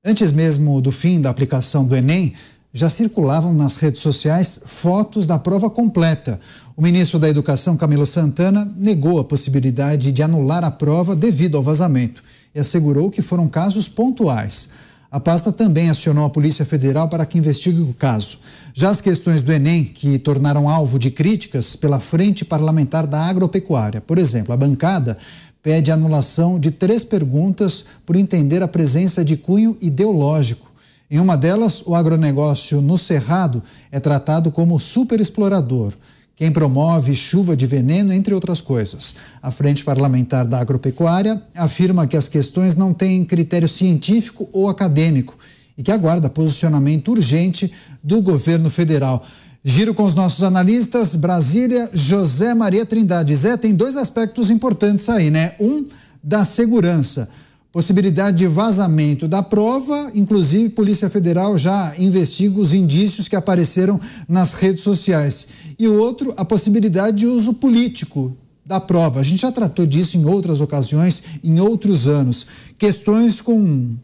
Antes mesmo do fim da aplicação do Enem, já circulavam nas redes sociais fotos da prova completa. O ministro da Educação, Camilo Santana, negou a possibilidade de anular a prova devido ao vazamento e assegurou que foram casos pontuais. A pasta também acionou a Polícia Federal para que investigue o caso. Já as questões do Enem, que tornaram alvo de críticas pela Frente Parlamentar da Agropecuária. Por exemplo, a bancada pede a anulação de 3 perguntas por entender a presença de cunho ideológico. Em uma delas, o agronegócio no Cerrado é tratado como superexplorador, quem promove chuva de veneno, entre outras coisas. A Frente Parlamentar da Agropecuária afirma que as questões não têm critério científico ou acadêmico e que aguarda posicionamento urgente do governo federal. Giro com os nossos analistas. Brasília, José Maria Trindade. Zé, tem 2 aspectos importantes aí, né? Um, da segurança. Possibilidade de vazamento da prova, inclusive Polícia Federal já investiga os indícios que apareceram nas redes sociais. E o outro, a possibilidade de uso político da prova. A gente já tratou disso em outras ocasiões, em outros anos. Questões com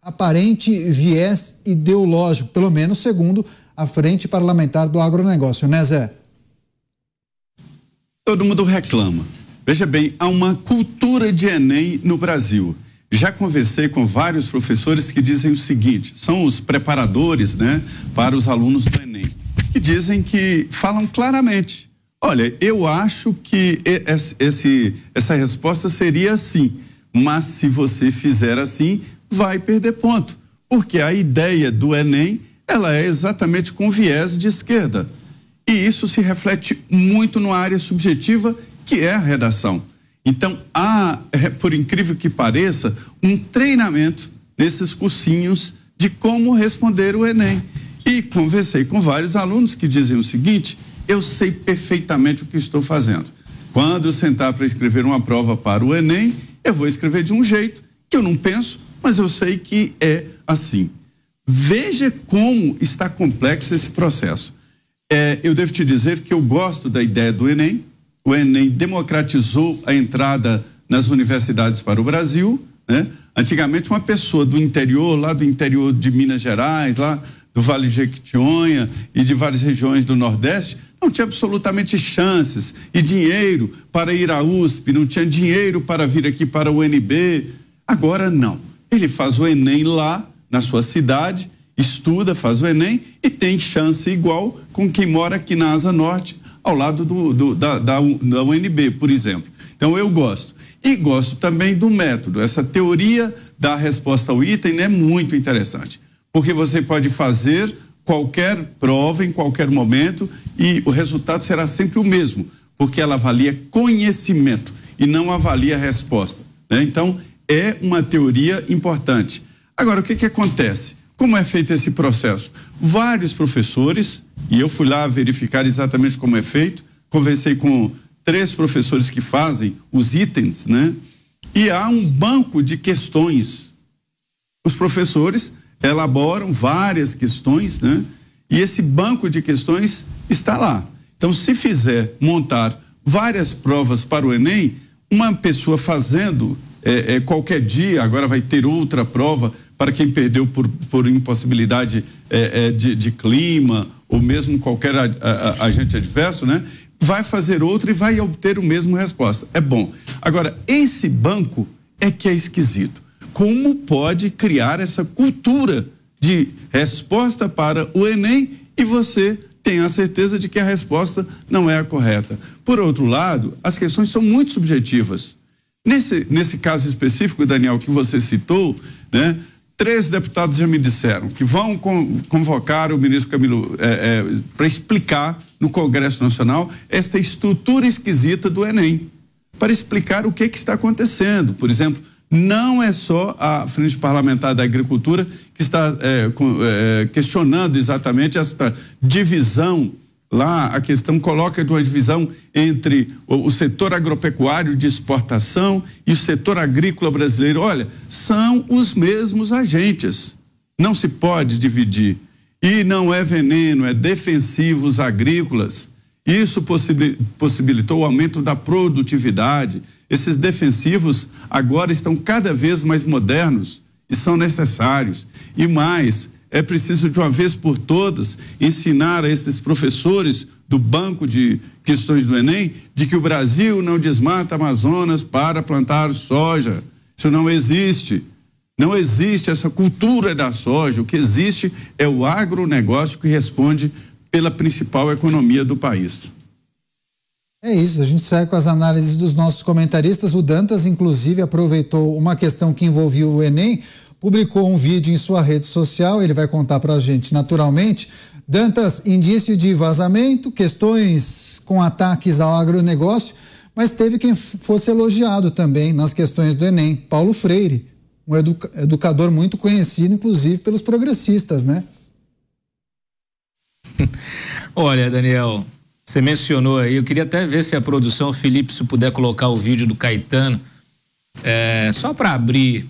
aparente viés ideológico, pelo menos segundo a Frente Parlamentar do Agronegócio, né, Zé? Todo mundo reclama. Veja bem, há uma cultura de Enem no Brasil. Já conversei com vários professores que dizem o seguinte, são os preparadores, né, para os alunos do Enem, e dizem que falam claramente, olha, eu acho que essa resposta seria assim, mas se você fizer assim, vai perder ponto, porque a ideia do Enem, ela é exatamente com viés de esquerda, e isso se reflete muito na área subjetiva, que é a redação. Então, há, por incrível que pareça, um treinamento nesses cursinhos de como responder o Enem. E conversei com vários alunos que dizem o seguinte, eu sei perfeitamente o que estou fazendo. Quando eu sentar para escrever uma prova para o Enem, eu vou escrever de um jeito que eu não penso, mas eu sei que é assim. Veja como está complexo esse processo. Eu devo te dizer que eu gosto da ideia do Enem. O Enem democratizou a entrada nas universidades para o Brasil, né? Antigamente uma pessoa do interior, lá do interior de Minas Gerais, lá do Vale de Jequitinhonha e de várias regiões do Nordeste, não tinha absolutamente chances e dinheiro para ir à USP, não tinha dinheiro para vir aqui para o UNB. Agora não. Ele faz o Enem lá na sua cidade, estuda, faz o Enem e tem chance igual com quem mora aqui na Asa Norte, ao lado da UNB, por exemplo. Então eu gosto. E gosto também do método. Essa teoria da resposta ao item é muito interessante, porque você pode fazer qualquer prova em qualquer momento e o resultado será sempre o mesmo, porque ela avalia conhecimento e não avalia a resposta, né? Então é uma teoria importante. Agora, o que acontece? Como é feito esse processo? Vários professores, e eu fui lá verificar exatamente como é feito, conversei com 3 professores que fazem os itens, né? E há um banco de questões. Os professores elaboram várias questões, né? E esse banco de questões está lá. Então, se fizer montar várias provas para o Enem, uma pessoa fazendo qualquer dia, agora vai ter outra prova para quem perdeu por impossibilidade de clima ou mesmo qualquer agente adverso, né? Vai fazer outra e vai obter o mesmo resposta. É bom. Agora, esse banco é que é esquisito. Como pode criar essa cultura de resposta para o Enem e você tem a certeza de que a resposta não é a correta? Por outro lado, as questões são muito subjetivas. Nesse caso específico, Daniel, que você citou, né? 3 deputados já me disseram que vão convocar o ministro Camilo para explicar no Congresso Nacional esta estrutura esquisita do Enem, para explicar o que está acontecendo. Por exemplo, não é só a Frente Parlamentar da Agricultura que está questionando exatamente esta divisão. Lá a questão coloca de uma divisão entre o setor agropecuário de exportação e o setor agrícola brasileiro. Olha, são os mesmos agentes. Não se pode dividir. E não é veneno, é defensivos agrícolas. Isso possibilitou o aumento da produtividade. Esses defensivos agora estão cada vez mais modernos e são necessários. E mais, é preciso de uma vez por todas ensinar a esses professores do banco de questões do Enem de que o Brasil não desmata Amazonas para plantar soja. Isso não existe. Não existe essa cultura da soja. O que existe é o agronegócio que responde pela principal economia do país. É isso, a gente segue com as análises dos nossos comentaristas. O Dantas, inclusive, aproveitou uma questão que envolvia o Enem, publicou um vídeo em sua rede social, ele vai contar para a gente naturalmente. Dantas, indício de vazamento, questões com ataques ao agronegócio, mas teve quem fosse elogiado também nas questões do Enem, Paulo Freire, um educador muito conhecido, inclusive, pelos progressistas, né? Olha, Daniel, você mencionou aí, eu queria até ver se a produção, Felipe, se puder colocar o vídeo do Caetano, só para abrir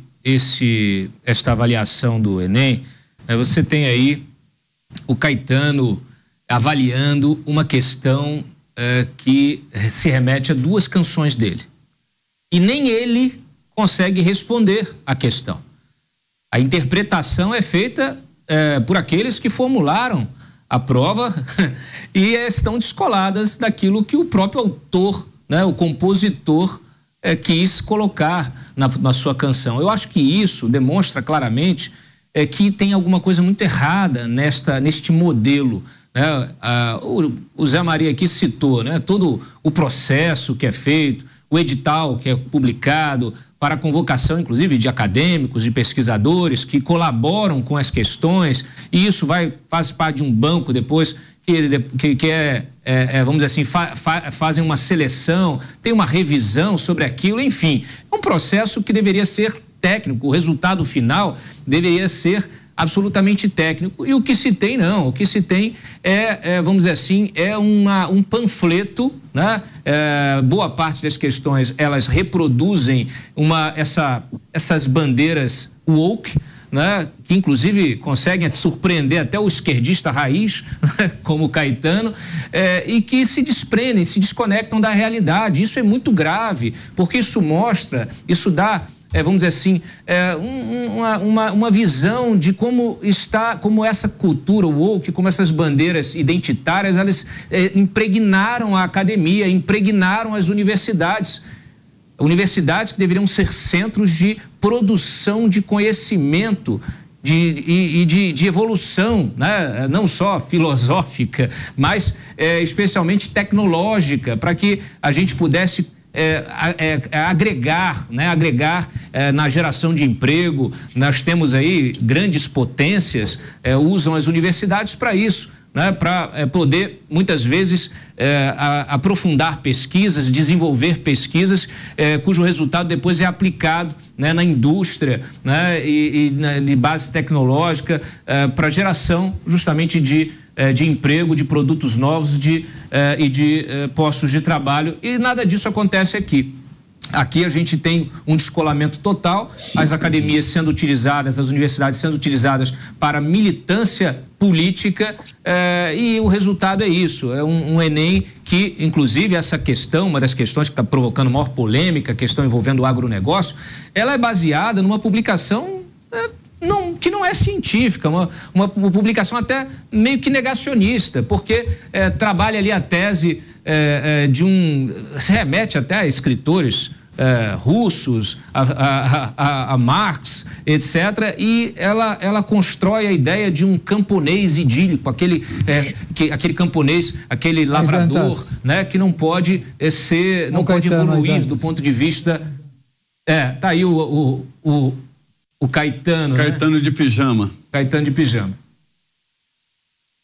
esta avaliação do Enem, você tem aí o Caetano avaliando uma questão que se remete a duas canções dele. E nem ele consegue responder a questão. A interpretação é feita por aqueles que formularam a prova e estão descoladas daquilo que o próprio autor, né, o compositor, quis colocar na sua canção. Eu acho que isso demonstra claramente que tem alguma coisa muito errada neste modelo. Né? O Zé Maria aqui citou, né, todo o processo que é feito, o edital que é publicado para a convocação, inclusive, de acadêmicos, de pesquisadores que colaboram com as questões, e isso faz parte de um banco depois que vamos dizer assim, fazem uma seleção, tem uma revisão sobre aquilo, enfim, é um processo que deveria ser técnico, o resultado final deveria ser absolutamente técnico, e o que se tem não, o que se tem vamos dizer assim, um panfleto, né? Boa parte das questões, elas reproduzem essas bandeiras woke, né? Que inclusive conseguem surpreender até o esquerdista raiz, como o Caetano, e que se desprendem, se desconectam da realidade. Isso é muito grave, porque isso dá vamos dizer assim, uma visão de como essa cultura woke, como essas bandeiras identitárias, elas impregnaram a academia, impregnaram as universidades. Universidades que deveriam ser centros de produção de conhecimento e de evolução, né? Não só filosófica, mas especialmente tecnológica, para que a gente pudesse agregar na geração de emprego. Nós temos aí grandes potências, usam as universidades para isso, né? Para poder, muitas vezes, aprofundar pesquisas, desenvolver pesquisas, cujo resultado depois é aplicado, né, na indústria, né, de base tecnológica, para geração justamente de emprego, de produtos novos e de postos de trabalho, e nada disso acontece aqui. Aqui a gente tem um descolamento total, as academias sendo utilizadas, as universidades sendo utilizadas para militância política, e o resultado é isso, é um Enem que, inclusive, essa questão, uma das questões que está provocando maior polêmica, a questão envolvendo o agronegócio, ela é baseada numa publicação que não é científica, uma publicação até meio que negacionista, porque trabalha ali a tese se remete até a escritores russos, a Marx, etc., e ela constrói a ideia de um camponês idílico, aquele camponês, aquele lavrador, né, que não pode pode evoluir do ponto de vista. Tá aí o Caetano. Caetano, né? De pijama. Caetano de pijama.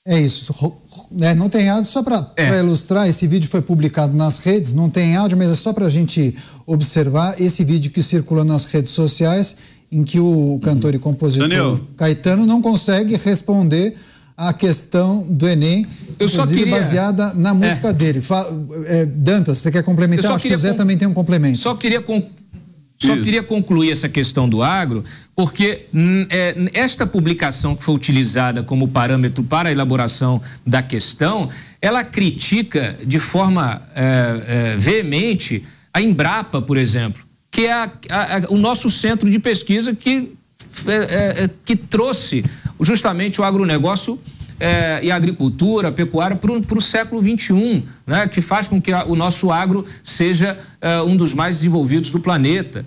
É isso. Não tem áudio, só para ilustrar, esse vídeo foi publicado nas redes, não tem áudio, mas é só para a gente observar esse vídeo que circula nas redes sociais, em que o cantor e compositor Daniel Caetano não consegue responder a questão do Enem, inclusive baseada na música dele. Dantas, você quer complementar? Acho que o Zé também tem um complemento. Só queria concluir essa questão do agro, porque esta publicação que foi utilizada como parâmetro para a elaboração da questão, ela critica de forma veemente a Embrapa, por exemplo, que é o nosso centro de pesquisa que que trouxe justamente o agronegócio e a agricultura, a pecuária para o século XXI, né? Que faz com que o nosso agro seja um dos mais desenvolvidos do planeta.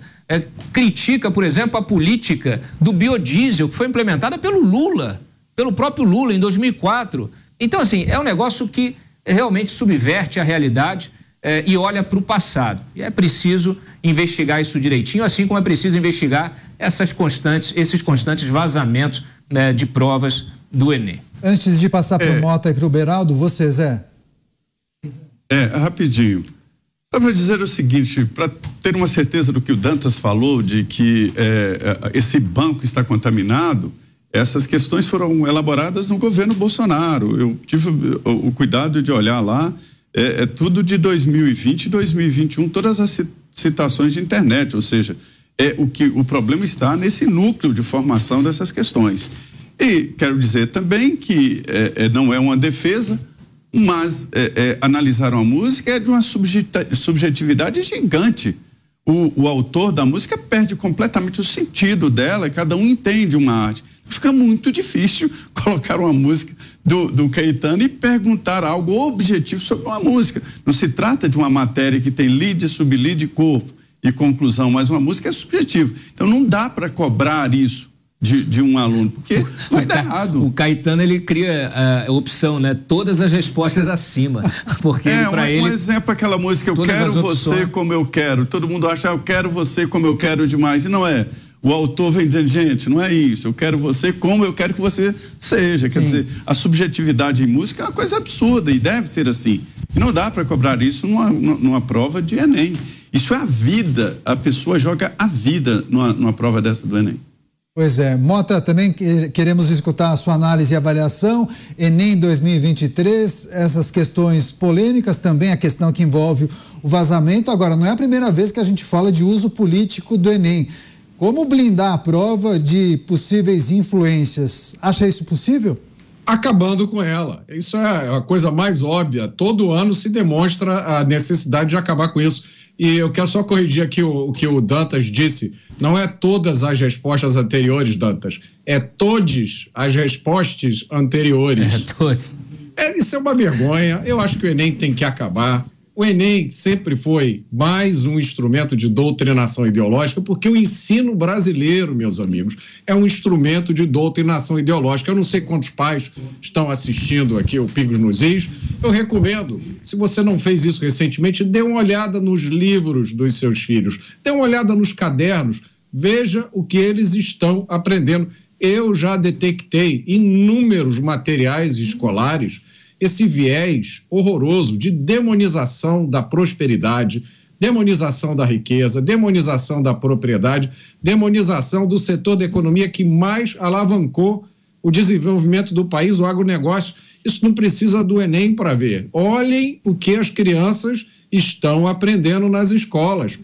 Critica, por exemplo, a política do biodiesel que foi implementada pelo próprio Lula em 2004. Então, assim, é um negócio que realmente subverte a realidade e olha para o passado. E é preciso investigar isso direitinho, assim como é preciso investigar esses constantes vazamentos, né, de provas do Enem. Antes de passar para o Mota e para o Beraldo, você, Zé? Rapidinho. Só para dizer o seguinte, para ter uma certeza do que o Dantas falou, de que esse banco está contaminado, essas questões foram elaboradas no governo Bolsonaro. Eu tive o cuidado de olhar lá, tudo de 2020 e 2021, todas as citações de internet, ou seja, o problema está nesse núcleo de formação dessas questões. E quero dizer também que não é uma defesa, mas analisaram a música é de uma subjetividade gigante. O autor da música perde completamente o sentido dela, cada um entende uma arte. Fica muito difícil colocar uma música do Caetano e perguntar algo objetivo sobre uma música. Não se trata de uma matéria que tem lead, sublead, corpo e conclusão, mas uma música é subjetiva. Então não dá para cobrar isso de um aluno, porque vai dar errado. O Caetano, ele cria a opção, né? Todas as respostas acima, porque para ele... Um exemplo, aquela música, eu quero você como eu quero, todo mundo acha, eu quero você como eu quero demais, e não é. O autor vem dizendo, gente, não é isso, eu quero você como eu quero que você seja. Quer dizer, a subjetividade em música é uma coisa absurda e deve ser assim. E não dá para cobrar isso numa prova de Enem. Isso é a vida, a pessoa joga a vida numa prova dessa do Enem. Pois é, Mota, também queremos escutar a sua análise e avaliação. Enem 2023, essas questões polêmicas, também a questão que envolve o vazamento. Agora, não é a primeira vez que a gente fala de uso político do Enem. Como blindar a prova de possíveis influências? Acha isso possível? Acabando com ela. Isso é a coisa mais óbvia. Todo ano se demonstra a necessidade de acabar com isso. E eu quero só corrigir aqui o que o Dantas disse. Não é todas as respostas anteriores, Dantas. É todas as respostas anteriores. Todos. Isso é uma vergonha. Eu acho que o Enem tem que acabar. O Enem sempre foi mais um instrumento de doutrinação ideológica, porque o ensino brasileiro, meus amigos, é um instrumento de doutrinação ideológica. Eu não sei quantos pais estão assistindo aqui o Pingos nos Is. Eu recomendo, se você não fez isso recentemente, dê uma olhada nos livros dos seus filhos, dê uma olhada nos cadernos, veja o que eles estão aprendendo. Eu já detectei inúmeros materiais escolares esse viés horroroso de demonização da prosperidade, demonização da riqueza, demonização da propriedade, demonização do setor da economia que mais alavancou o desenvolvimento do país, o agronegócio. Isso não precisa do Enem para ver. Olhem o que as crianças estão aprendendo nas escolas.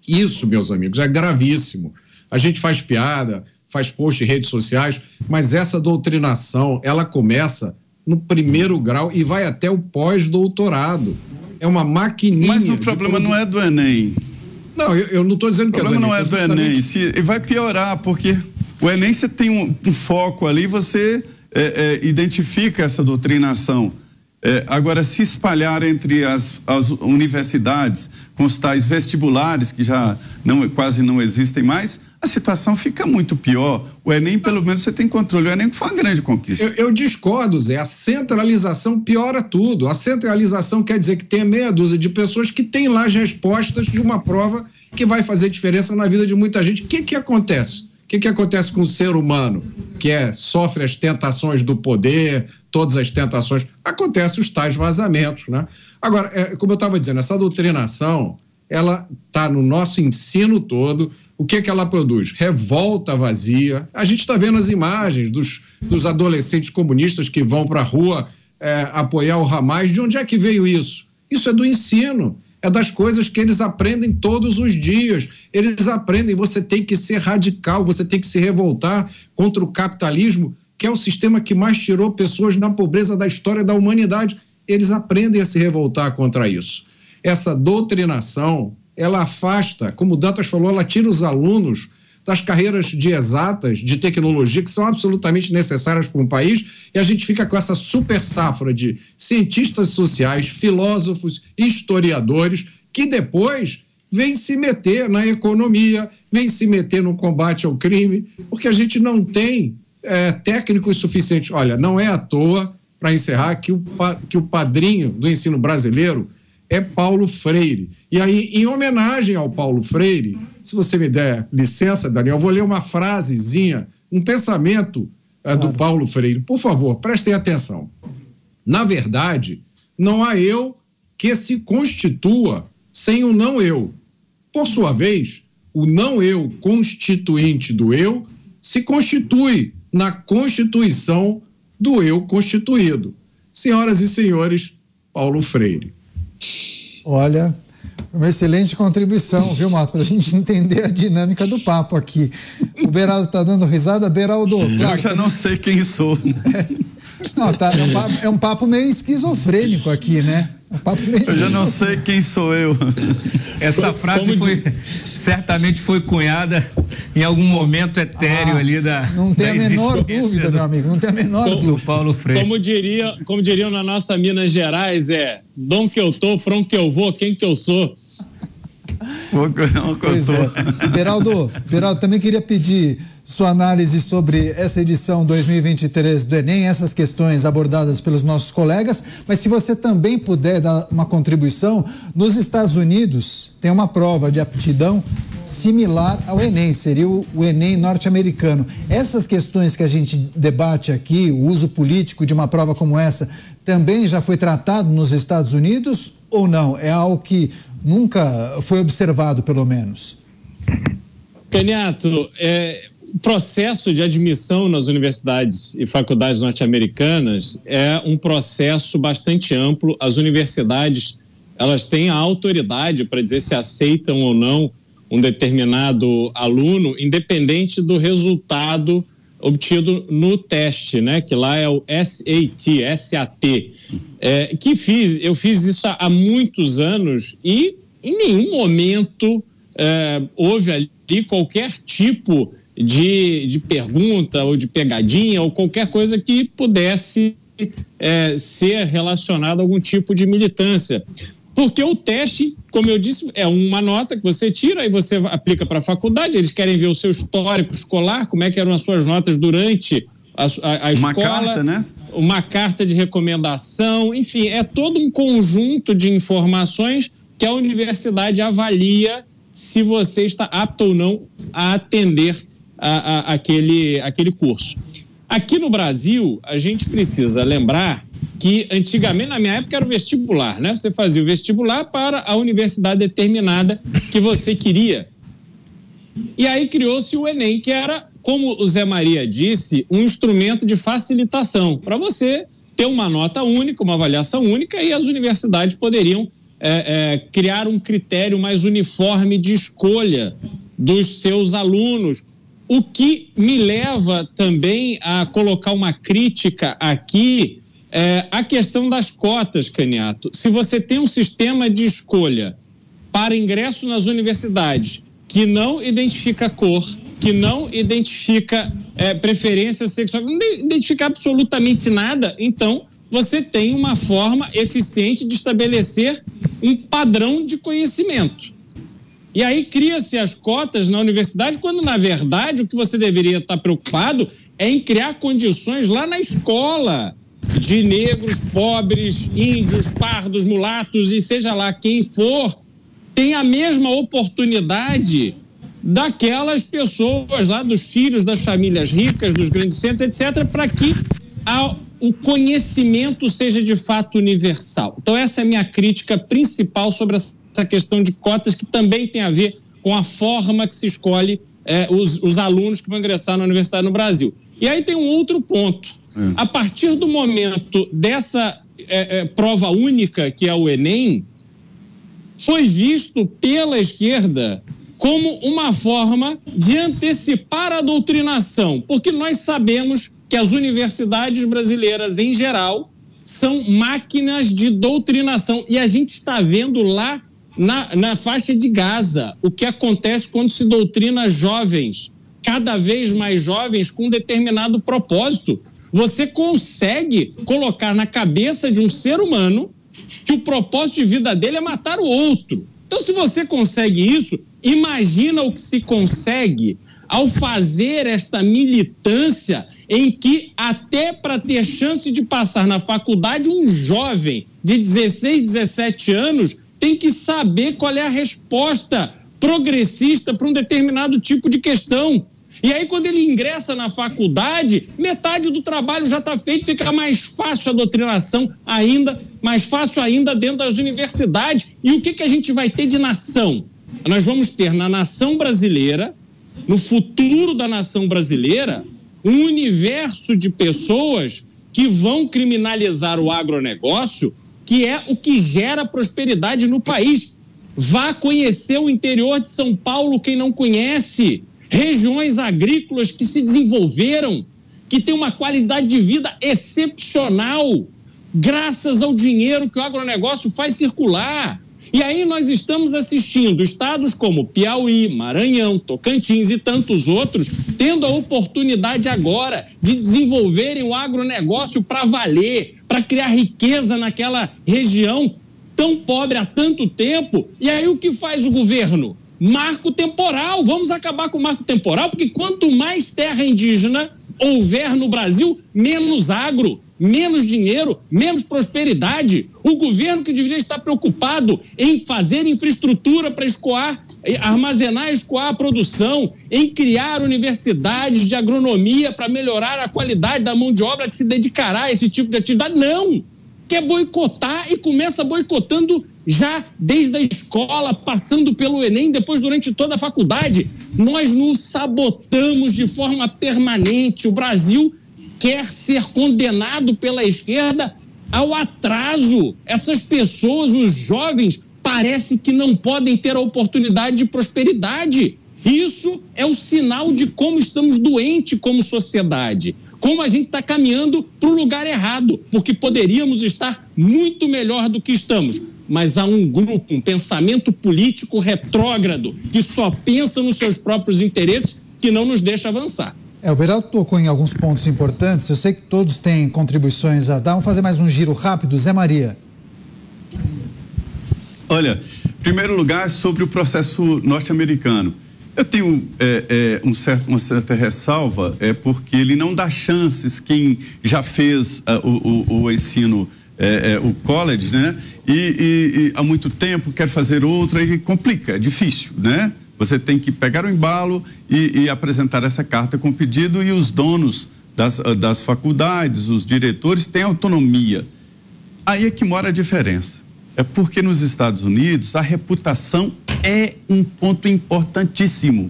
Isso, meus amigos, é gravíssimo. A gente faz piada, faz post em redes sociais, mas essa doutrinação, ela começa no primeiro grau e vai até o pós-doutorado. É uma maquininha. Mas o problema não é do Enem. Não, eu não estou dizendo que é do Enem. O problema não é do Enem. E vai piorar, porque o Enem você tem um foco ali, você identifica essa doutrinação. Agora, se espalhar entre as universidades, com os tais vestibulares, que já quase não existem mais, a situação fica muito pior. O Enem, pelo menos, você tem controle. O Enem foi uma grande conquista. Eu discordo, Zé. A centralização piora tudo. A centralização quer dizer que tem meia dúzia de pessoas que têm lá as respostas de uma prova que vai fazer diferença na vida de muita gente. O que acontece? O que acontece com o ser humano que sofre as tentações do poder, todas as tentações? Acontecem os tais vazamentos, né? Agora, como eu estava dizendo, essa doutrinação, ela está no nosso ensino todo. O que ela produz? Revolta vazia. A gente está vendo as imagens dos adolescentes comunistas que vão para a rua apoiar o Hamas. De onde é que veio isso? Isso é do ensino. É das coisas que eles aprendem todos os dias. Eles aprendem, você tem que ser radical, você tem que se revoltar contra o capitalismo, que é o sistema que mais tirou pessoas da pobreza da história da humanidade. Eles aprendem a se revoltar contra isso. Essa doutrinação, ela afasta, como o Dantas falou, ela tira os alunos das carreiras de exatas, de tecnologia, que são absolutamente necessárias para um país, e a gente fica com essa super safra de cientistas sociais, filósofos, historiadores, que depois vêm se meter na economia, vêm se meter no combate ao crime, porque a gente não tem técnicos suficientes. Olha, não é à toa, para encerrar, que o padrinho do ensino brasileiro é Paulo Freire. E aí, em homenagem ao Paulo Freire, se você me der licença, Daniel, eu vou ler uma frasezinha, um pensamento do Paulo Freire. Por favor, prestem atenção. Na verdade, não há eu que se constitua sem o não eu. Por sua vez, o não eu constituinte do eu se constitui na constituição do eu constituído. Senhoras e senhores, Paulo Freire. Olha, uma excelente contribuição, viu, Mato? Para a gente entender a dinâmica do papo aqui. O Beraldo está dando risada. Beraldo... Eu já não sei quem sou. Não, tá, é um papo meio esquizofrênico aqui, né? Eu já não sei quem sou eu. Essa frase certamente foi cunhada em algum momento etéreo ali da... Não tem a menor dúvida, meu amigo, não tem a menor dúvida. Paulo Freire. Como diriam na nossa Minas Gerais, dom que eu tô, from que eu vou, quem que eu sou. Pois é. Beraldo, também queria pedir sua análise sobre essa edição 2023 do Enem, essas questões abordadas pelos nossos colegas, mas se você também puder dar uma contribuição, nos Estados Unidos tem uma prova de aptidão similar ao Enem, seria o Enem norte-americano. Essas questões que a gente debate aqui, o uso político de uma prova como essa, também já foi tratado nos Estados Unidos ou não? É algo que nunca foi observado, pelo menos? Caniato, o processo de admissão nas universidades e faculdades norte-americanas é um processo bastante amplo. As universidades, elas têm a autoridade para dizer se aceitam ou não um determinado aluno, independente do resultado obtido no teste, né? Que lá é o SAT. Eu fiz isso há muitos anos e em nenhum momento houve ali qualquer tipo de pergunta ou de pegadinha ou qualquer coisa que pudesse ser relacionada a algum tipo de militância. Porque o teste, como eu disse, é uma nota que você tira e você aplica para a faculdade, eles querem ver o seu histórico escolar, como é que eram as suas notas durante a escola. Uma carta, né? Uma carta de recomendação, enfim, é todo um conjunto de informações que a universidade avalia se você está apto ou não a atender aquele curso. Aqui no Brasil, a gente precisa lembrar que antigamente, na minha época, era o vestibular, né? Você fazia o vestibular para a universidade determinada que você queria. E aí criou-se o Enem, que era, como o Zé Maria disse, um instrumento de facilitação para você ter uma nota única, uma avaliação única, e as universidades poderiam criar um critério mais uniforme de escolha dos seus alunos. O que me leva também a colocar uma crítica aqui a questão das cotas, Caniato. Se você tem um sistema de escolha para ingresso nas universidades que não identifica cor, que não identifica preferência sexual, não identifica absolutamente nada, então você tem uma forma eficiente de estabelecer um padrão de conhecimento. E aí cria-se as cotas na universidade, quando, na verdade, o que você deveria estar preocupado é em criar condições lá na escola de negros, pobres, índios, pardos, mulatos e seja lá quem for, tem a mesma oportunidade daquelas pessoas lá, dos filhos das famílias ricas, dos grandes centros, etc., para que o conhecimento seja de fato universal. Então essa é a minha crítica principal sobre essa questão de cotas, que também tem a ver com a forma que se escolhe os alunos que vão ingressar na universidade no Brasil. E aí tem um outro ponto. A partir do momento dessa prova única, que é o Enem, foi visto pela esquerda como uma forma de antecipar a doutrinação, porque nós sabemos que as universidades brasileiras, em geral, são máquinas de doutrinação. E a gente está vendo lá na faixa de Gaza o que acontece quando se doutrina jovens cada vez mais jovens com um determinado propósito. Você consegue colocar na cabeça de um ser humano que o propósito de vida dele é matar o outro. Então, se você consegue isso, imagina o que se consegue ao fazer esta militância em que, até para ter chance de passar na faculdade, um jovem de 16, 17 anos tem que saber qual é a resposta progressista para um determinado tipo de questão. E aí, quando ele ingressa na faculdade, metade do trabalho já está feito, fica mais fácil a doutrinação ainda, mais fácil ainda dentro das universidades. E o que a gente vai ter de nação? Nós vamos ter na nação brasileira, no futuro da nação brasileira, um universo de pessoas que vão criminalizar o agronegócio, que é o que gera prosperidade no país. Vá conhecer o interior de São Paulo, quem não conhece. Regiões agrícolas que se desenvolveram, que têm uma qualidade de vida excepcional, graças ao dinheiro que o agronegócio faz circular. E aí nós estamos assistindo estados como Piauí, Maranhão, Tocantins e tantos outros, tendo a oportunidade agora de desenvolverem o agronegócio para valer, para criar riqueza naquela região tão pobre há tanto tempo. E aí o que faz o governo? Marco temporal, vamos acabar com o marco temporal, porque quanto mais terra indígena houver no Brasil, menos agro, menos dinheiro, menos prosperidade. O governo que deveria estar preocupado em fazer infraestrutura para escoar, armazenar e escoar a produção, em criar universidades de agronomia para melhorar a qualidade da mão de obra que se dedicará a esse tipo de atividade, não! Quer boicotar e começa boicotando já desde a escola, passando pelo Enem, depois durante toda a faculdade. Nós nos sabotamos de forma permanente. O Brasil quer ser condenado pela esquerda ao atraso. Essas pessoas, os jovens, parece que não podem ter a oportunidade de prosperidade. Isso é o sinal de como estamos doentes como sociedade, como a gente está caminhando para o lugar errado, porque poderíamos estar muito melhor do que estamos. Mas há um grupo, um pensamento político retrógrado, que só pensa nos seus próprios interesses, que não nos deixa avançar. O Beraldo tocou em alguns pontos importantes, eu sei que todos têm contribuições a dar. Vamos fazer mais um giro rápido. Zé Maria. Olha, em primeiro lugar, sobre o processo norte-americano. Eu tenho uma certa ressalva, porque ele não dá chances quem já fez o ensino, o college, né? E há muito tempo quer fazer outro, aí complica, é difícil, né? Você tem que pegar o embalo e apresentar essa carta com pedido, e os donos das faculdades, os diretores, têm autonomia. Aí é que mora a diferença. É porque nos Estados Unidos a reputação é um ponto importantíssimo.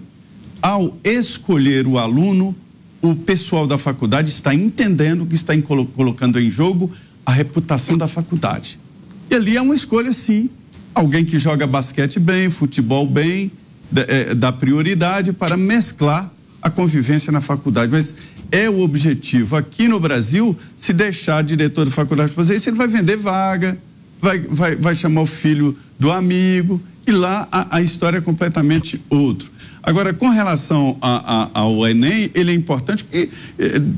Ao escolher o aluno, o pessoal da faculdade está entendendo que está colocando em jogo a reputação da faculdade. E ali é uma escolha, sim. Alguém que joga basquete bem, futebol bem, dá prioridade para mesclar a convivência na faculdade. Mas é o objetivo. Aqui no Brasil, se deixar diretor de faculdade fazer isso, ele vai vender vaga, vai chamar o filho do amigo, e lá a história é completamente outra. Agora, com relação ao Enem, ele é importante que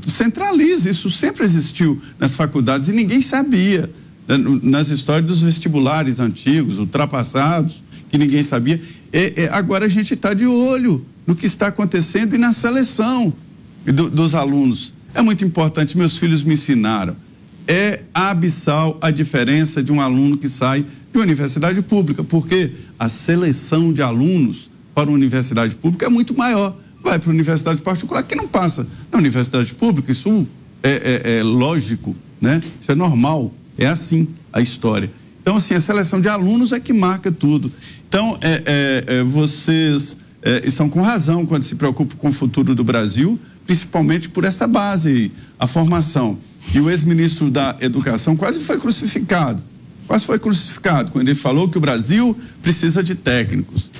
centralize. Isso sempre existiu nas faculdades e ninguém sabia. Nas histórias dos vestibulares antigos, ultrapassados, que ninguém sabia. Agora a gente está de olho no que está acontecendo e na seleção dos alunos. É muito importante, meus filhos me ensinaram. É abissal a diferença de um aluno que sai de uma universidade pública, porque a seleção de alunos para uma universidade pública é muito maior. Vai para a universidade particular, que não passa. Na universidade pública, isso é lógico, né? Isso é normal, é assim a história. Então, assim, a seleção de alunos é que marca tudo. Então, vocês estão com razão quando se preocupam com o futuro do Brasil, principalmente por essa base aí, a formação. E o ex-ministro da Educação quase foi crucificado quando ele falou que o Brasil precisa de técnicos.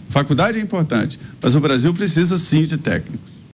Faculdade é importante, mas o Brasil precisa sim de técnicos.